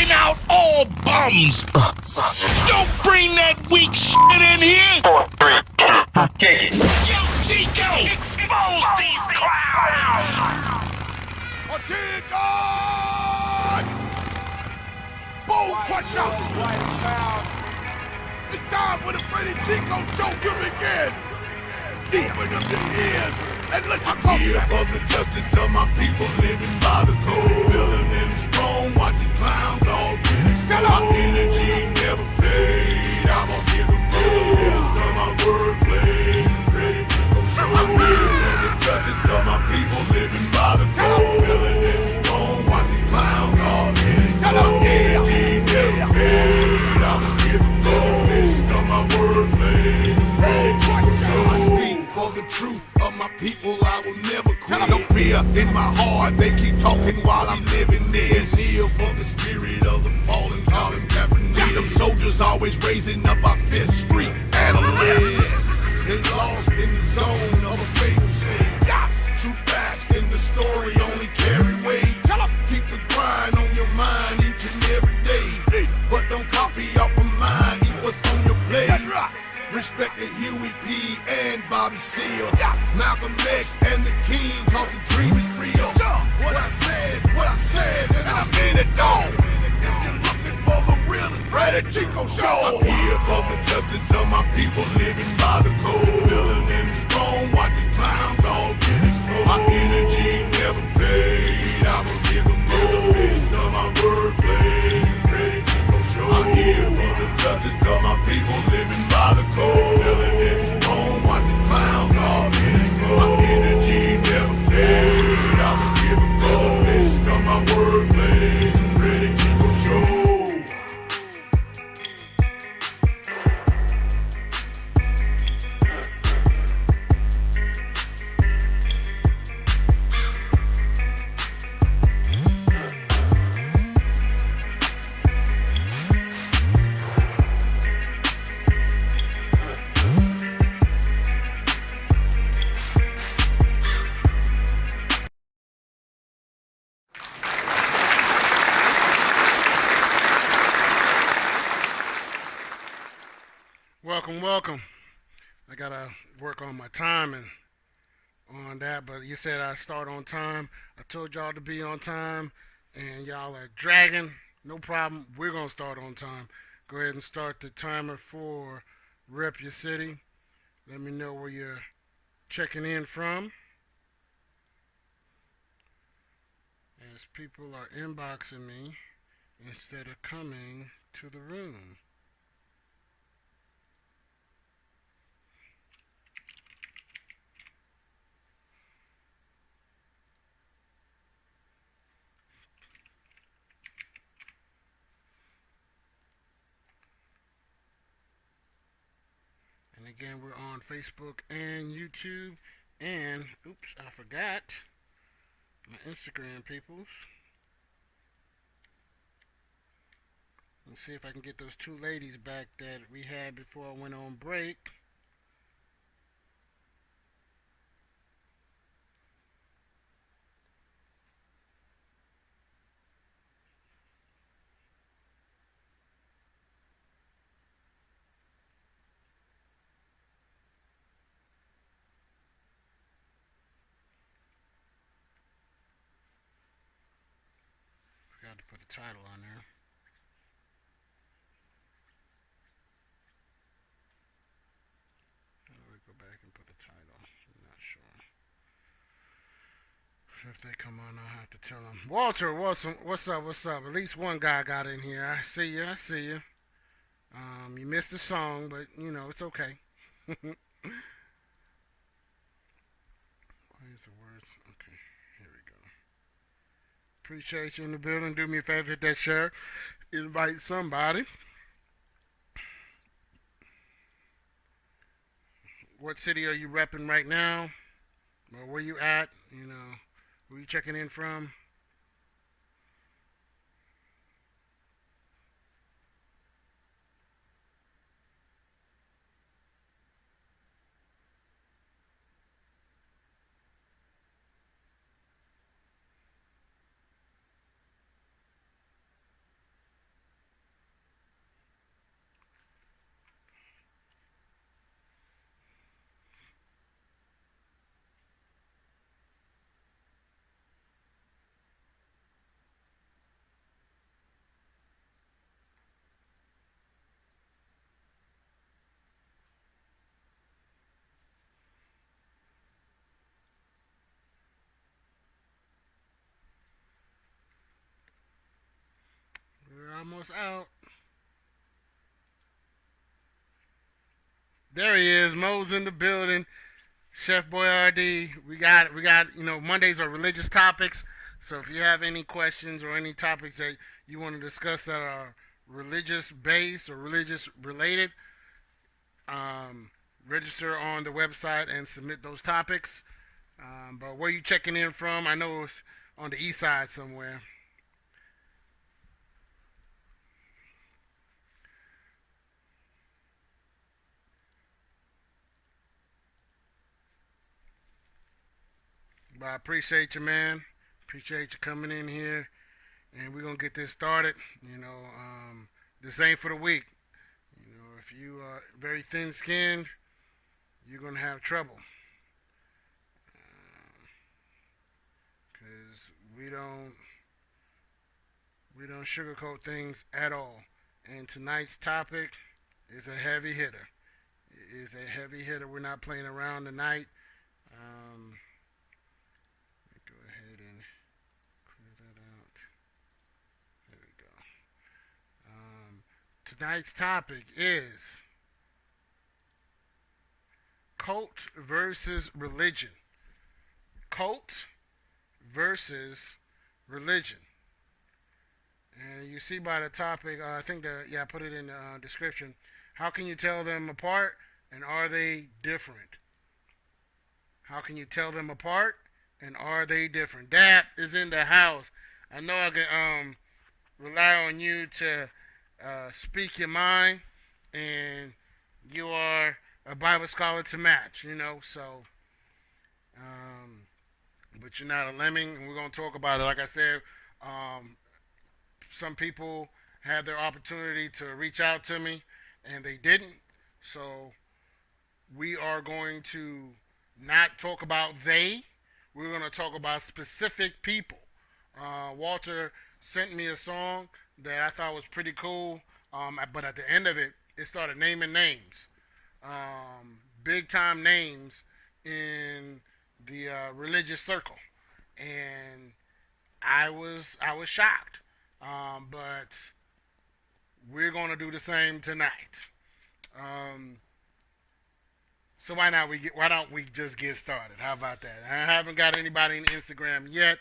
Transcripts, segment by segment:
kicking out all bums. Don't bring that weak shit in here. 4, 3, 2, kick it. Yo, Chico. Expose these clowns! Attention! Boom, punch out! It's time for the Freddy Chico show to begin. Open up your ears and listen closer. I'm here for the justice of my people living by the code. Building and strong, watching clowns all get exposed. My energy never fade. I'm gonna give them most of my wordplay. Freddy Chico show. I'm here for the justice of my people living by the code. Building and strong, watching clowns all get exposed. My energy never fade. I'm gonna give them most of my wordplay. Freddy Chico show. I speak for the truth of my people, I will never quit. No fear in my heart, they keep talking while I'm living this. Kneel for the spirit of the fallen, call him Kaepernick. Them soldiers always raising up our Fifth Street analysts. They lost in the zone of a fatal sin. True facts in the story only carry weight. Keep the grind on your mind each and every day. But don't copy off of mine, eat what's on your plate. Respect to Huey P. and Bobby Seale. Malcolm X and the King, cause the dream is real. What I said, and I mean it all. If you're looking for the real Freddy Chico show, I'm here for the justice of my people living by the code. Building and strong, watching clowns all get exposed. My energy never fade. I will give them the best of my wordplay. Freddy Chico show. I'm here for the justice of my people living by the code. Building and strong, watching clowns all get exposed. My energy never fade. I will give them the best of my wordplay. Freddy Chico show. Welcome. I gotta work on my timing on that, but you said I start on time. I told y'all to be on time, and y'all are dragging. No problem. We're gonna start on time. Go ahead and start the timer for Rep Your City. Let me know where you're checking in from. As people are inboxing me instead of coming to the room. And again, we're on Facebook and YouTube. And, oops, I forgot my Instagram, peoples. Let's see if I can get those two ladies back that we had before I went on break. Forgot to put the title on there. Go back and put the title. I'm not sure. If they come on, I'll have to tell them. Walter, what's up? At least one guy got in here. I see you. You missed the song, but, it's okay. Why is the words? Okay, here we go. Appreciate you in the building. Do me a favor, hit that share. Invite somebody. What city are you repping right now? Or where you at? Where you checking in from? Mo's out. There he is. Mo's in the building. Chef Boyardee. We got, Mondays are religious topics. So if you have any questions or any topics that you want to discuss that are religious based or religious related, register on the website and submit those topics. But where you checking in from? I know it's on the east side somewhere. But I appreciate you, man. Appreciate you coming in here, and we're gonna get this started. This ain't for the weak. If you are very thin-skinned, you're gonna have trouble. Cause we don't sugarcoat things at all. And tonight's topic is a heavy hitter. It is a heavy hitter. We're not playing around tonight. Go ahead and clear that out. There we go. Tonight's topic is cult versus religion. Cult versus religion. And you see by the topic, I think I put it in the description. How can you tell them apart, and are they different? How can you tell them apart, and are they different? Dap is in the house. I know I can rely on you to speak your mind, and you are a Bible scholar to match, so but you're not a lemming, and we're going to talk about it. Like I said, some people had their opportunity to reach out to me, and they didn't. So we are going to not talk about they. We're going to talk about specific people. Walter sent me a song that I thought was pretty cool, but at the end of it, it started naming names. Big time names in the religious circle. And I was shocked. But we're gonna do the same tonight. So why don't we just get started? How about that? I haven't got anybody in Instagram yet,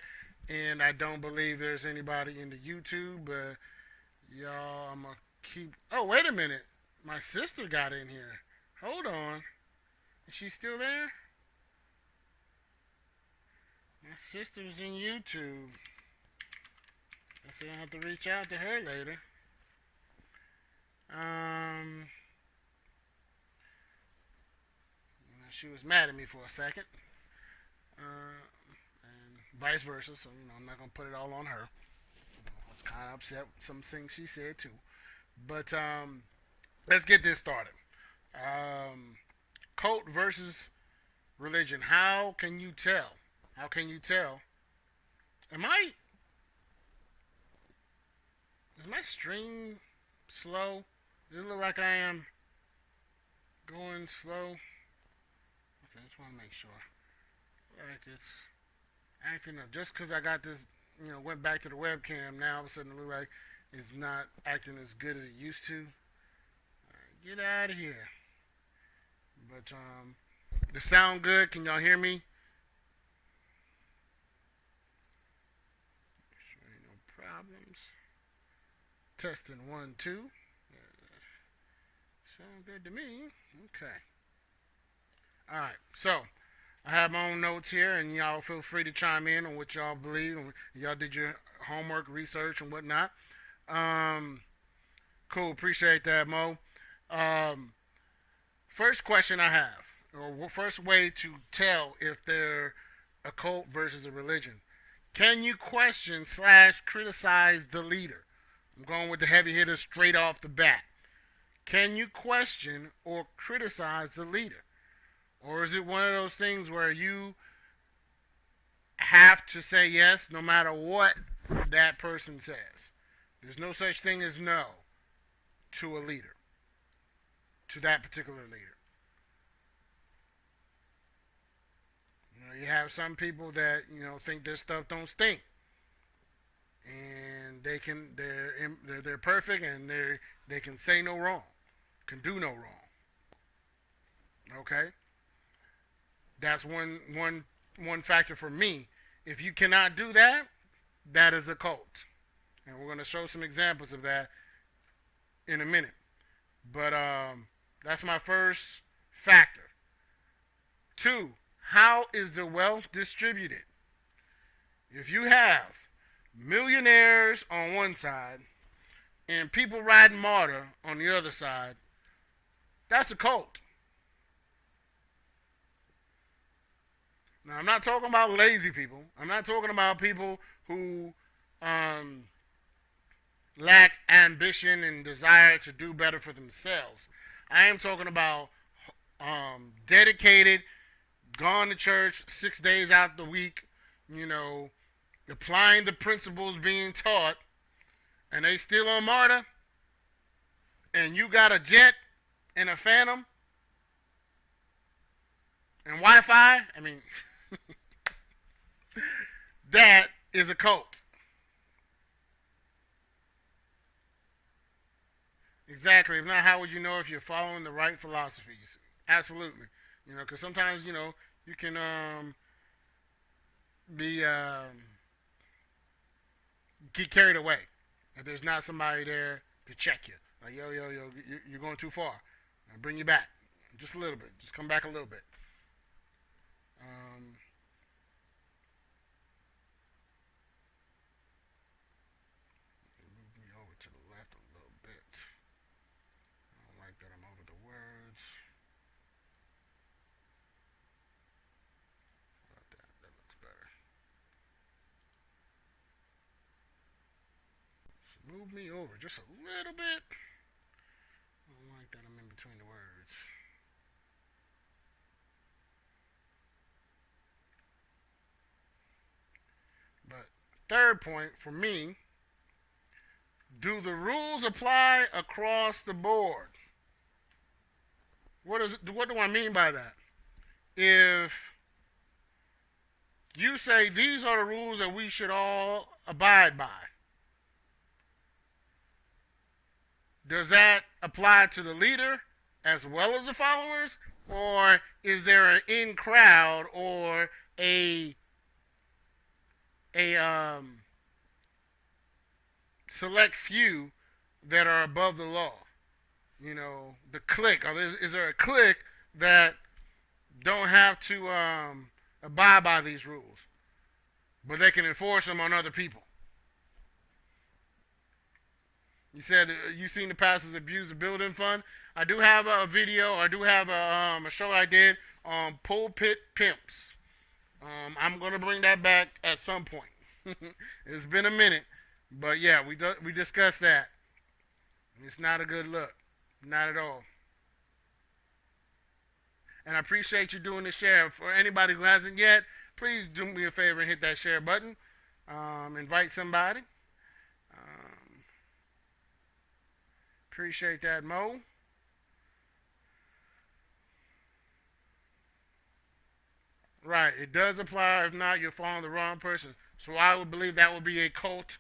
and I don't believe there's anybody in the YouTube. But y'all, I'm gonna keep. Oh, wait a minute, my sister got in here. Hold on, is she still there? My sister's in YouTube. I said I have to reach out to her later. She was mad at me for a second. And vice versa, so, I'm not going to put it all on her. I was kind of upset with some things she said, too. But, let's get this started. Cult versus religion. How can you tell? How can you tell? Is my stream slow? Does it look like I am going slow? Okay, just want to make sure. Like it's acting up. Just because I got this, went back to the webcam, now all of a sudden it looks like it's not acting as good as it used to. Alright, get out of here. But, the sound good? Can y'all hear me? Sure ain't no problems. Testing 1, 2. Sound good to me. Okay. Alright, so I have my own notes here, and y'all feel free to chime in on what y'all believe, and y'all did your homework, research, and whatnot. Cool, appreciate that, Mo. First question I have, or first way to tell if they're a cult versus a religion. Can you question / criticize the leader? I'm going with the heavy hitters straight off the bat. Can you question or criticize the leader? Or is it one of those things where you have to say yes no matter what that person says? There's no such thing as no to a leader, to that particular leader. You have some people that, think their stuff don't stink. And and they're perfect, and they can say no wrong, can do no wrong. Okay, that's one factor for me. If you cannot do that, that is a cult, and we're going to show some examples of that in a minute. But that's my first factor. 2, how is the wealth distributed? If you have millionaires on one side and people riding martyr on the other side, that's a cult. Now, I'm not talking about lazy people. I'm not talking about people who lack ambition and desire to do better for themselves. I am talking about dedicated, gone to church 6 days out the week, applying the principles being taught, and they still on martyr, and you got a jet and a Phantom and Wi-Fi. I mean, that is a cult. Exactly. If not, how would you know if you're following the right philosophies? Absolutely. Because sometimes, you can get carried away if there's not somebody there to check you. Like, yo, you're going too far. I'll bring you back just a little bit. Just come back a little bit. Move me over to the left a little bit. I don't like that I'm over the words. How about that? That looks better. So move me over just a little bit. I don't like that I'm in between the words. But third point for me, do the rules apply across the board? What do I mean by that? If you say these are the rules that we should all abide by, does that apply to the leader as well as the followers? Or is there an in crowd or a select few that are above the law? The clique. Or is there a clique that don't have to abide by these rules, but they can enforce them on other people? You said you seen the pastors abuse the building fund. I do have a video. I do have a show I did on pulpit pimps. I'm gonna bring that back at some point. It's been a minute, but yeah, we discussed that. It's not a good look, not at all. And I appreciate you doing the share. For anybody who hasn't yet, please do me a favor and hit that share button. Invite somebody. Appreciate that, Mo. Right, it does apply. If not, you're following the wrong person. So I would believe that would be a cult,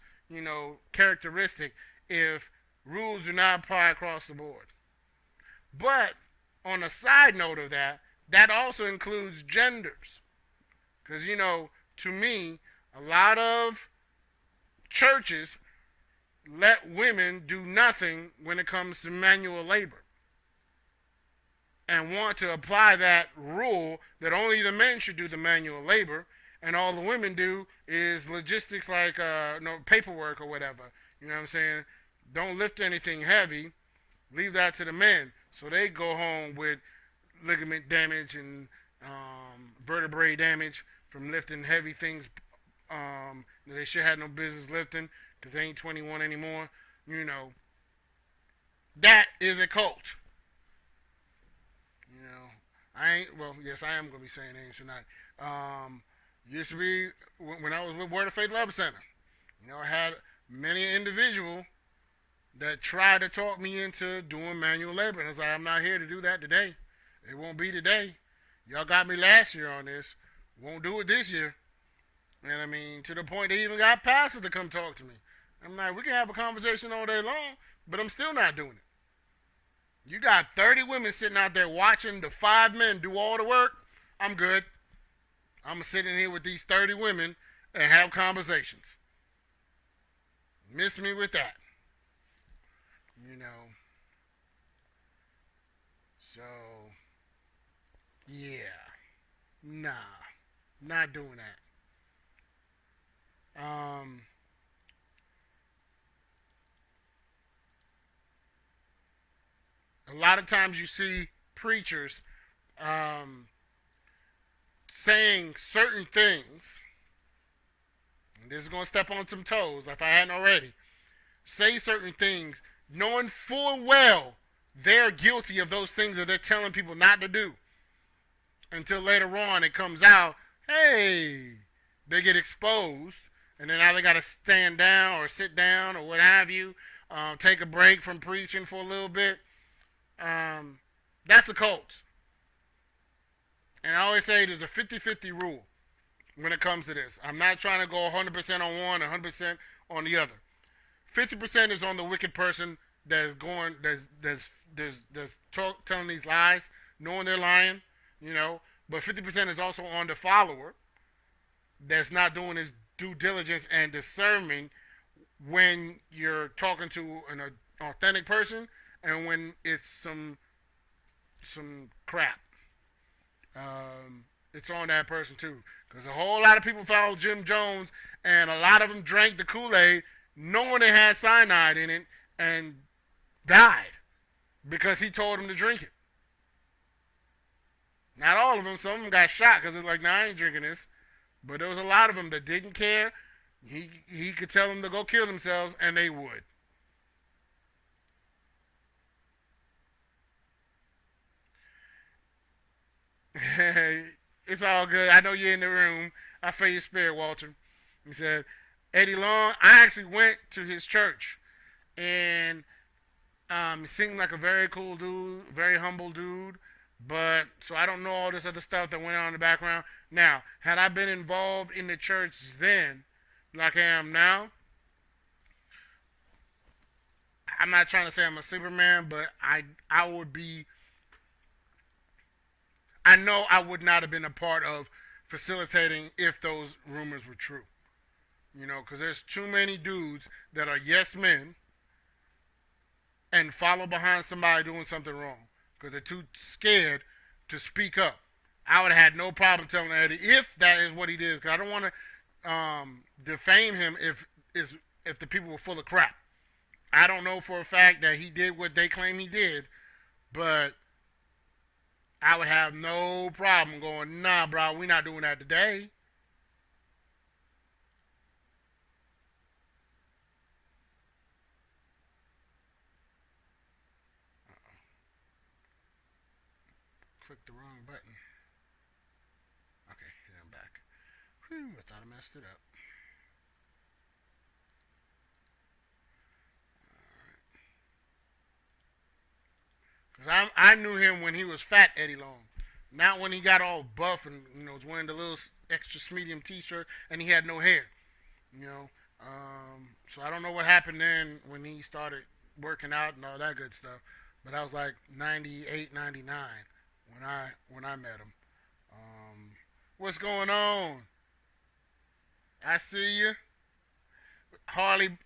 characteristic if rules do not apply across the board. But on a side note of that, that also includes genders. Because, to me, a lot of churches let women do nothing when it comes to manual labor, and want to apply that rule that only the men should do the manual labor, and all the women do is logistics like paperwork or whatever. You know what I'm saying? Don't lift anything heavy. Leave that to the men. So they go home with ligament damage and vertebrae damage from lifting heavy things that they should have no business lifting because they ain't 21 anymore. That is a cult. Yes, I am going to be saying names tonight. Used to be, when I was with Word of Faith Love Center, I had many individuals that tried to talk me into doing manual labor. And I was like, I'm not here to do that today. It won't be today. Y'all got me last year on this. Won't do it this year. And to the point they even got pastors to come talk to me. I'm like, we can have a conversation all day long, but I'm still not doing it. You got 30 women sitting out there watching the 5 men do all the work. I'm good. I'm sitting here with these 30 women and have conversations. Miss me with that. You know. So, yeah. Nah. Not doing that. A lot of times you see preachers saying certain things. And this is going to step on some toes if I hadn't already. Say certain things knowing full well they're guilty of those things that they're telling people not to do. Until later on it comes out, hey, they get exposed. And then now they got to stand down or sit down or what have you. Take a break from preaching for a little bit. That's a cult. And I always say there's a 50-50 rule when it comes to this. I'm not trying to go 100% on one, 100% on the other. 50% is on the wicked person that's going, telling these lies, knowing they're lying, you know. But 50% is also on the follower that's not doing his due diligence and discerning when you're talking to an authentic person and when it's some crap. It's on that person too, because a whole lot of people follow Jim Jones, and a lot of them drank the Kool-Aid knowing it had cyanide in it and died because he told them to drink it. Not all of them. Some of them got shot because it's like, nah, I ain't drinking this. But there was a lot of them that didn't care. He could tell them to go kill themselves, and they would. It's all good. I know you're in the room. I feel your spirit, Walter. He said, Eddie Long, I actually went to his church. And he seemed like a very cool dude, very humble dude. But, so I don't know all this other stuff that went on in the background. Now, had I been involved in the church then, like I am now, I'm not trying to say I'm a Superman, but I would be, I know I would not have been a part of facilitating if those rumors were true. You know, because there's too many dudes that are yes men and follow behind somebody doing something wrong because they're too scared to speak up. I would have had no problem telling Eddie if that is what he did, because I don't want to defame him if the people were full of crap. I don't know for a fact that he did what they claim he did, but I would have no problem going, nah, bro, we're not doing that today. Clicked the wrong button. Okay, yeah, I'm back. Whew, I thought I messed it up. Because I knew him when he was fat Eddie Long. Not when he got all buff and, you know, was wearing the little extra medium t-shirt and he had no hair. You know. So I don't know what happened then when he started working out and all that good stuff. But that was like 98, 99 when I met him. What's going on? I see you. Harley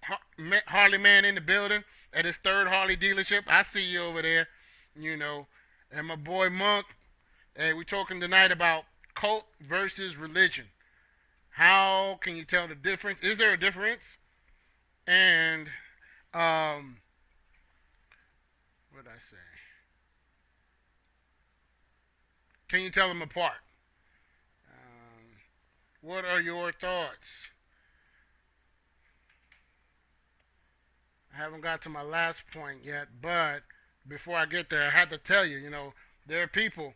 man in the building at his third Harley dealership. I see you over there. You know, and my boy Monk. Hey, we're talking tonight about cult versus religion. How can you tell the difference? Is there a difference? And what did I say? Can you tell them apart? What are your thoughts? I haven't got to my last point yet, but before I get there, I had to tell you, you know, there are people,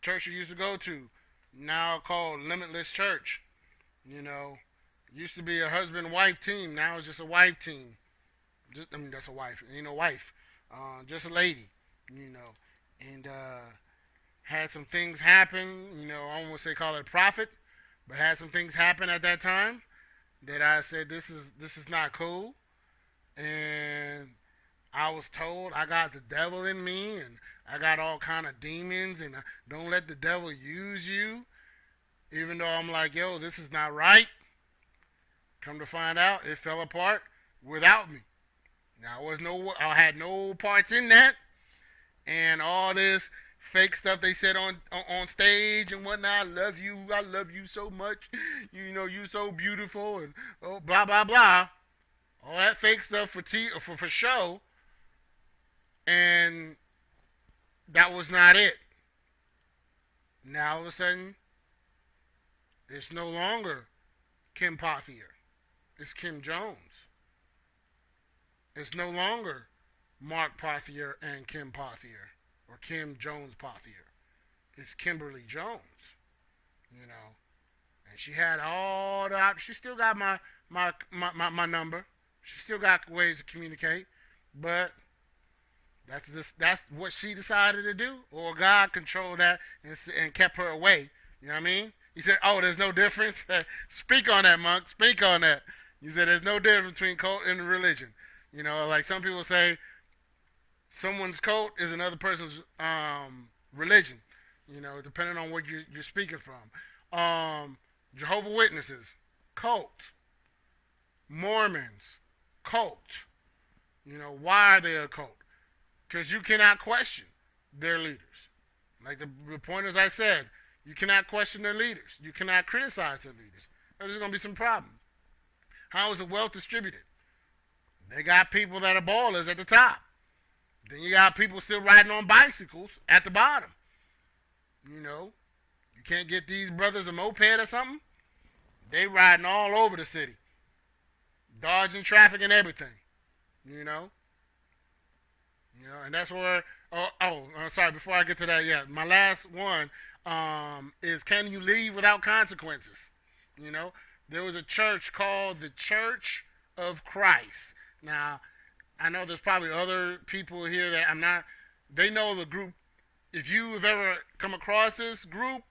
church you used to go to, now called Limitless Church. You know, used to be a husband-wife team, now it's just a wife team. That's a wife, you know, wife. Just a lady, you know. And had some things happen, you know, I won't say call it a prophet, but had some things happen at that time. that I said this is not cool, and I was told I got the devil in me and I got all kind of demons and don't let the devil use you. Even though I'm like, yo, this is not right. Come to find out, it fell apart without me. Now I had no parts in that, and all this fake stuff they said on stage and whatnot. I love you so much. You know, you so beautiful and oh, blah blah blah. All that fake stuff for show, and that was not it. Now all of a sudden, it's no longer Kim Pothier. It's Kim Jones. It's no longer Mark Pothier and Kim Pothier or Kim Jones Pothier. It's Kimberly Jones, you know. And she had all the she still got my number. She still got ways to communicate, but that's what she decided to do, or God controlled that and kept her away. You know what I mean? He said, "Oh, there's no difference." Speak on that, monk. Speak on that. He said, "There's no difference between cult and religion." You know, like some people say, someone's cult is another person's religion. You know, depending on what you're speaking from. Jehovah's Witnesses, cult. Mormons, cult. You know, why are they a cult? Because you cannot question their leaders. Like the pointers I said, you cannot question their leaders. You cannot criticize their leaders. There's going to be some problem. How is the wealth distributed? They got people that are ballers at the top. Then you got people still riding on bicycles at the bottom. You know, you can't get these brothers a moped or something. They riding all over the city, dodging traffic and everything. You know, and that's where. Sorry. Before I get to that, yeah, my last one is: can you leave without consequences? You know, there was a church called the Church of Christ. Now, I know there's probably other people here that they know the group. If you have ever come across this group,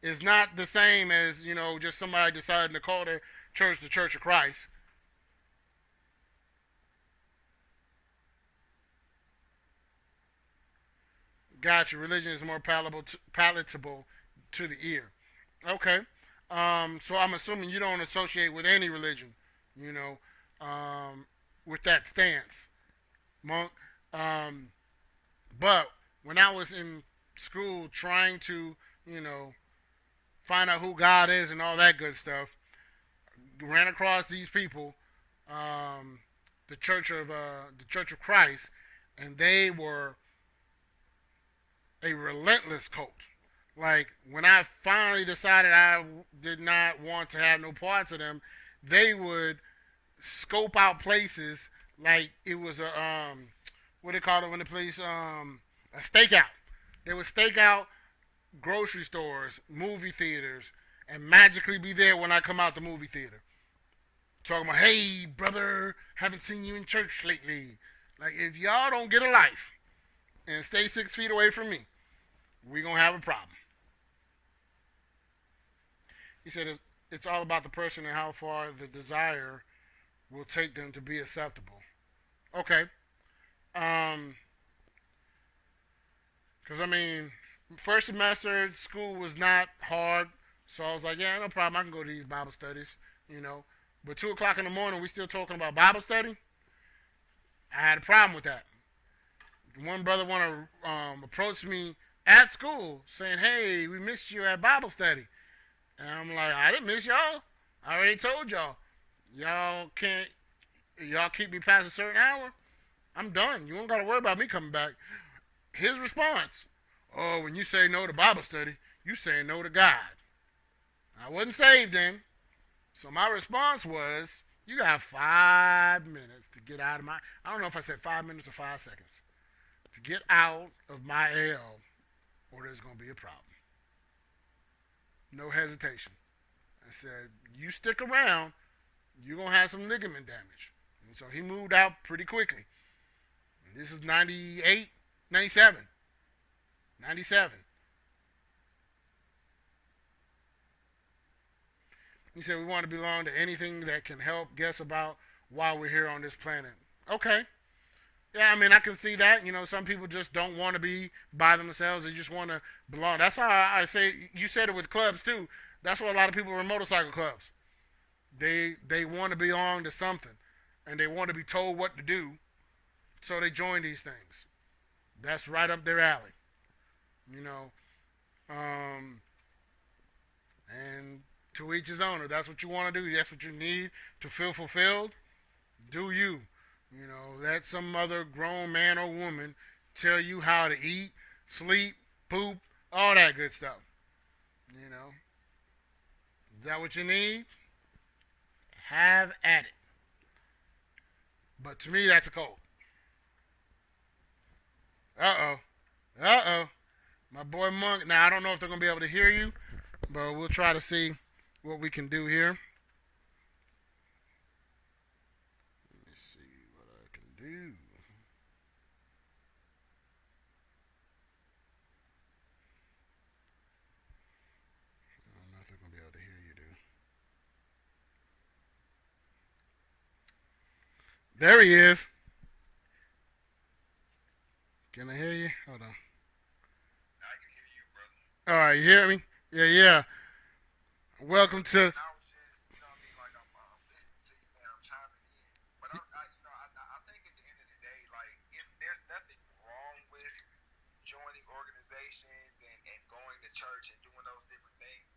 it's not the same as, you know, just somebody deciding to call their church the Church of Christ. Gotcha. Religion is more palatable to the ear. Okay. So I'm assuming you don't associate with any religion, you know, with that stance, monk. But when I was in school trying to, you know, find out who God is and all that good stuff, ran across these people, the Church of Christ, and they were a relentless cult. Like, when I finally decided I did not want to have no parts of them, they would scope out places like it was a what do they call it when the police a stakeout. They would stake out grocery stores, movie theaters, and magically be there when I come out the movie theater. Talking about, hey brother, haven't seen you in church lately. Like, if y'all don't get a life and stay 6 feet away from me, we're gonna have a problem. He said it's all about the person and how far the desire will take them to be acceptable. Okay. Because, I mean, first semester school was not hard, so I was like, yeah, no problem. I can go to these Bible studies, you know. But 2 o'clock in the morning, we still talking about Bible study? I had a problem with that. One brother want to approach me at school saying, hey, we missed you at Bible study. And I'm like, I didn't miss y'all. I already told y'all. Y'all keep me past a certain hour, I'm done. You don't got to worry about me coming back. His response, oh, when you say no to Bible study, you say no to God. I wasn't saved then. So my response was, you got 5 minutes to get out of my, I don't know if I said 5 minutes or 5 seconds, to get out of my L, or there's going to be a problem. No hesitation. I said, you stick around, you're going to have some ligament damage. And so he moved out pretty quickly. And this is 97. He said we want to belong to anything that can help guess about why we're here on this planet. Okay. Yeah, I mean, I can see that. You know, some people just don't want to be by themselves. They just want to belong. That's how I say, you said it with clubs, too. That's why a lot of people are in motorcycle clubs. They want to belong to something, and they want to be told what to do, so they join these things. That's right up their alley. You know, and to each his own. If that's what you want to do, that's what you need to feel fulfilled, do you. You know, let some other grown man or woman tell you how to eat, sleep, poop, all that good stuff. You know, is that what you need? Have at it. But to me, that's a code. Uh-oh. Uh-oh. My boy Monk. Now, I don't know if they're going to be able to hear you, but we'll try to see what we can do here. Let me see what I can do. I don't know if they're going to be able to hear you, dude. There he is. Can I hear you? Hold on. I can hear you, brother. All right, you hear me? Yeah. Welcome to. I was just, you know what I mean, like I'm listening to you, man. I'm chiming in. But I think at the end of the day, like, there's nothing wrong with joining organizations and going to church and doing those different things.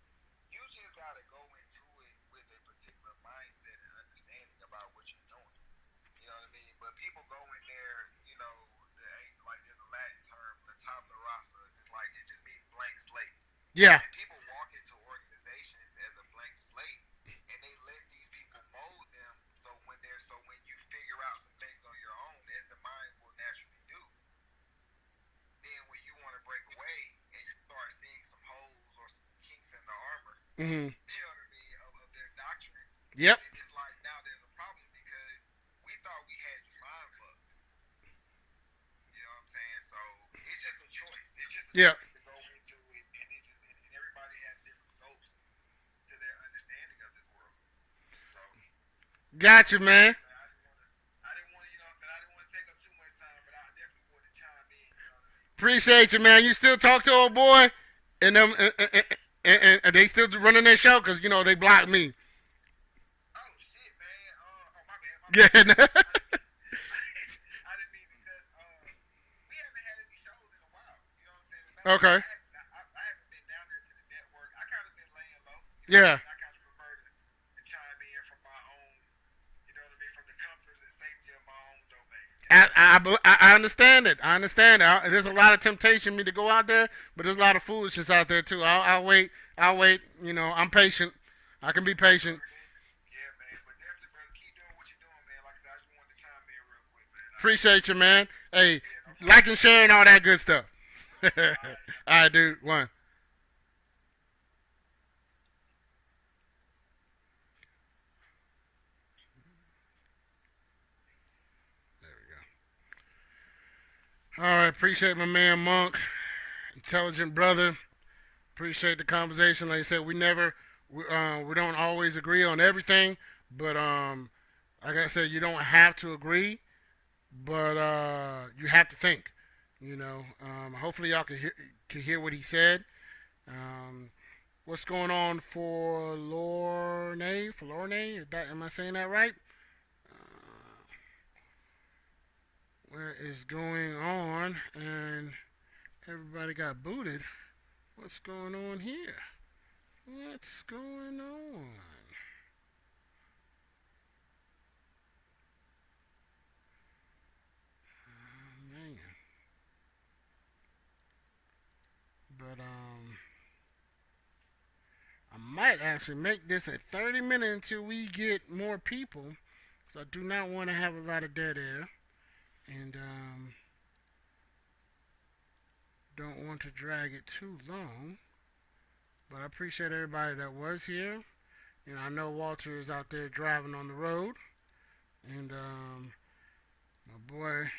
You just gotta go into it with a particular mindset and understanding about what you're doing. You know what I mean? But people go in there, you know, like there's a Latin term, la tabla rasa. It's like it just means blank slate. Yeah. And people walk into organizations as a blank slate, and they let these people mold them. So when you figure out some things on your own, as the mind will naturally do, then when you want to break away and you start seeing some holes or some kinks in the armor, Mm-hmm. you know what I mean, of their doctrine. Yep. It's like now there's a problem because we thought we had you mind fucked. You know what I'm saying? So it's just a choice. It's just a Yeah. choice to go into it, and everybody has different scopes to their understanding of this world. So Got you, man. I didn't want to, you know what I'm saying? I didn't want to take up too much time, but I definitely wanted to chime in. You know what I mean? Appreciate you, man. You still talk to old boy, and them, and they still running their show because you know they blocked me. Oh shit, man. Oh my bad. My bad. Yeah. I didn't mean because we haven't had any shows in a while. You know what I'm saying? Okay. I haven't been down there to the network. I kind of been laying low. Yeah. I kind of prefer to chime in from my own, you know what I mean, from the comfort and safety of my own domain. I understand it. I understand it. There's a lot of temptation me to go out there, but there's a lot of foolishness out there too. I'll wait. You know, I'm patient. I can be patient. Yeah, man. But definitely, brother, keep doing what you're doing, man. Like I said, I just wanted to chime in real quick, man. Appreciate you, man. Hey, like and share and all that good stuff. All right, dude. One. There we go. All right, appreciate my man Monk, intelligent brother. Appreciate the conversation. Like I said, we don't always agree on everything, but like I said, you don't have to agree, but you have to think. You know, hopefully y'all can hear what he said. What's going on for Lorne? Am I saying that right? Where is going on? And everybody got booted. What's going on here? What's going on? Man. But I might actually make this a 30 minute until we get more people. So I do not want to have a lot of dead air. And don't want to drag it too long. But I appreciate everybody that was here. You know, I know Walter is out there driving on the road. And my boy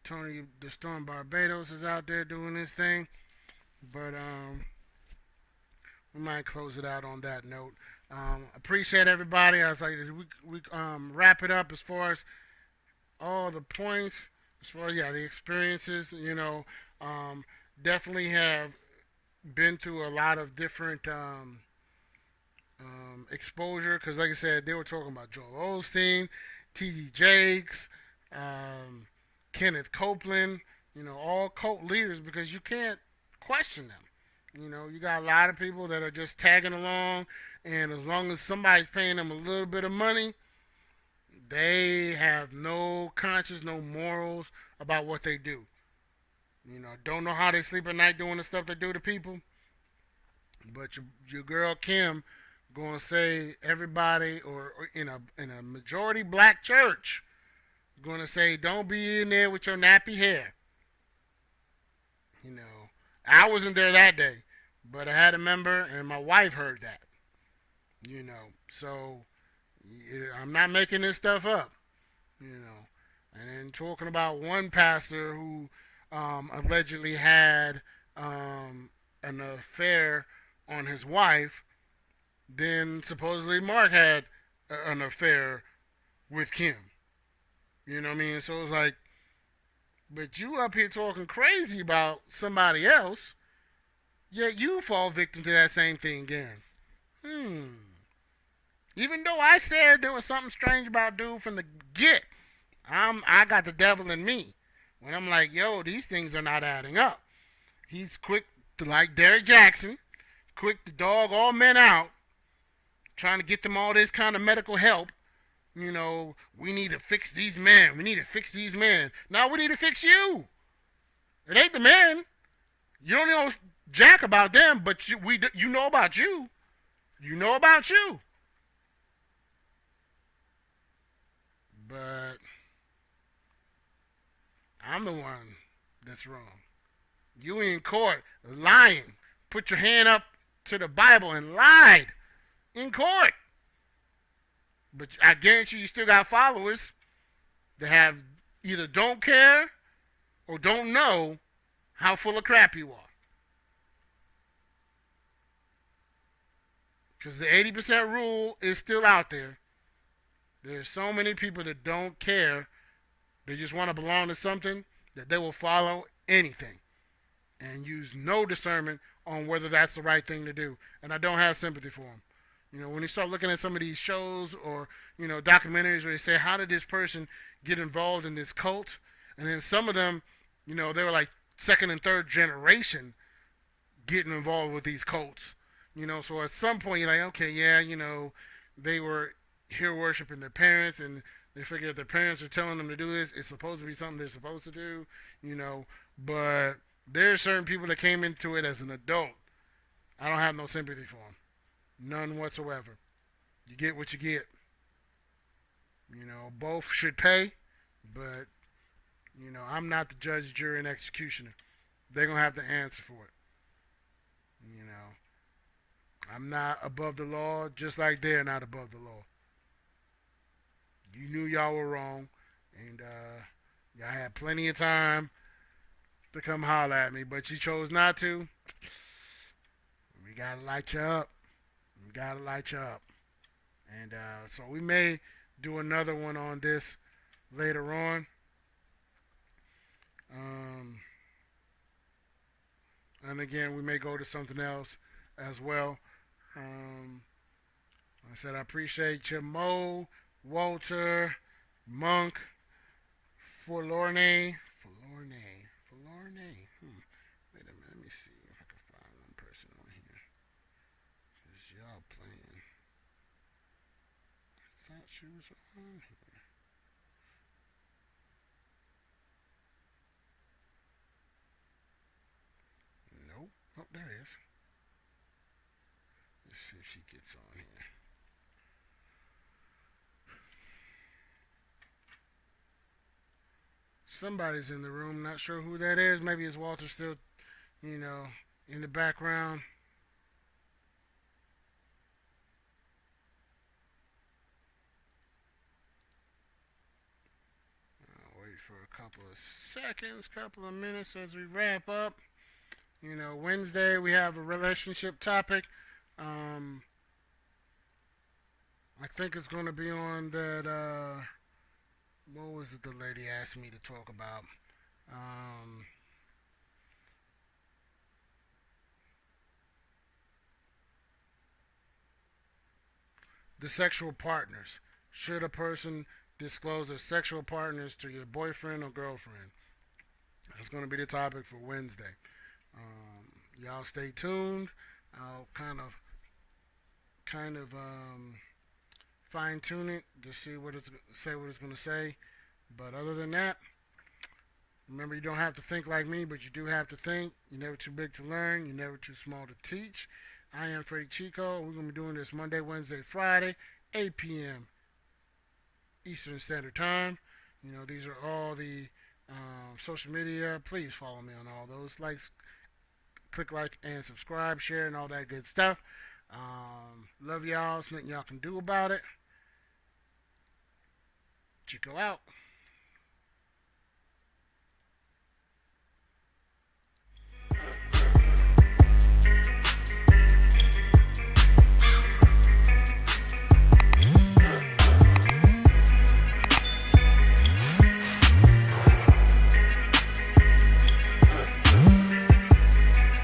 Tony the Storm Barbados is out there doing his thing. But we might close it out on that note. Appreciate everybody. I was like, we wrap it up as far as all the points, as far as the experiences. Definitely have been through a lot of different exposure, because like I said, they were talking about Joel Osteen, T.D. Jakes, Kenneth Copeland, all cult leaders, because you can't question them. You got a lot of people that are just tagging along, and as long as somebody's paying them a little bit of money, they have no conscience, no morals about what they do. Don't know how they sleep at night doing the stuff they do to people. But your girl Kim gonna say everybody, or in a majority black church, gonna say don't be in there with your nappy hair. I wasn't there that day, but I had a member, and my wife heard that. So I'm not making this stuff up. And then talking about one pastor who allegedly had an affair on his wife, then supposedly Mark had an affair with Kim. You know what I mean? So it's like, but you up here talking crazy about somebody else, yet you fall victim to that same thing again. Even though I said there was something strange about dude from the get, I got the devil in me. When I'm like, yo, these things are not adding up. He's quick to, like Derrick Jackson, quick to dog all men out, trying to get them all this kind of medical help. We need to fix these men. We need to fix these men. Now we need to fix you. It ain't the men. You don't know jack about them, but you know about you. You know about you. But I'm the one that's wrong. You in court lying. Put your hand up to the Bible and lied in court. But I guarantee you still got followers that either don't care or don't know how full of crap you are. Because the 80% rule is still out there. There's so many people that don't care. They just want to belong to something, that they will follow anything and use no discernment on whether that's the right thing to do. And I don't have sympathy for them. When you start looking at some of these shows or, documentaries where they say, how did this person get involved in this cult? And then some of them, they were like second and third generation getting involved with these cults. So at some point you're like, okay, yeah, they were here worshiping their parents, and they figure if their parents are telling them to do this, it's supposed to be something they're supposed to do, But there are certain people that came into it as an adult. I don't have no sympathy for them. None whatsoever. You get what you get. Both should pay, but, I'm not the judge, jury, and executioner. They're going to have to answer for it. I'm not above the law, just like they're not above the law. You knew y'all were wrong, and y'all had plenty of time to come holler at me, but you chose not to. We got to light you up. And so we may do another one on this later on. And again, we may go to something else as well. I said I appreciate you, Mo, Walter, Monk, Forlorne. Wait a minute, let me see if I can find one person on here. Because y'all playing. I thought she was on here. Nope. Oh, there it is. Let's see if she gets on here. Somebody's in the room. Not sure who that is. Maybe it's Walter still, in the background. I'll wait for a couple of seconds, couple of minutes as we wrap up. Wednesday we have a relationship topic. I think it's going to be on that. What was it the lady asked me to talk about? Um, the sexual partners. Should a person disclose their sexual partners to your boyfriend or girlfriend? That's going to be the topic for Wednesday. Y'all stay tuned. I'll kind of fine tune it to see what it's going to say. But other than that, remember you don't have to think like me, but you do have to think. You're never too big to learn. You're never too small to teach. I am Freddie Chico. We're going to be doing this Monday, Wednesday, Friday, 8 p.m. Eastern Standard Time. You know, these are all the social media. Please follow me on all those. Click like and subscribe, share, and all that good stuff. Love y'all. There's nothing y'all can do about it. Chico out.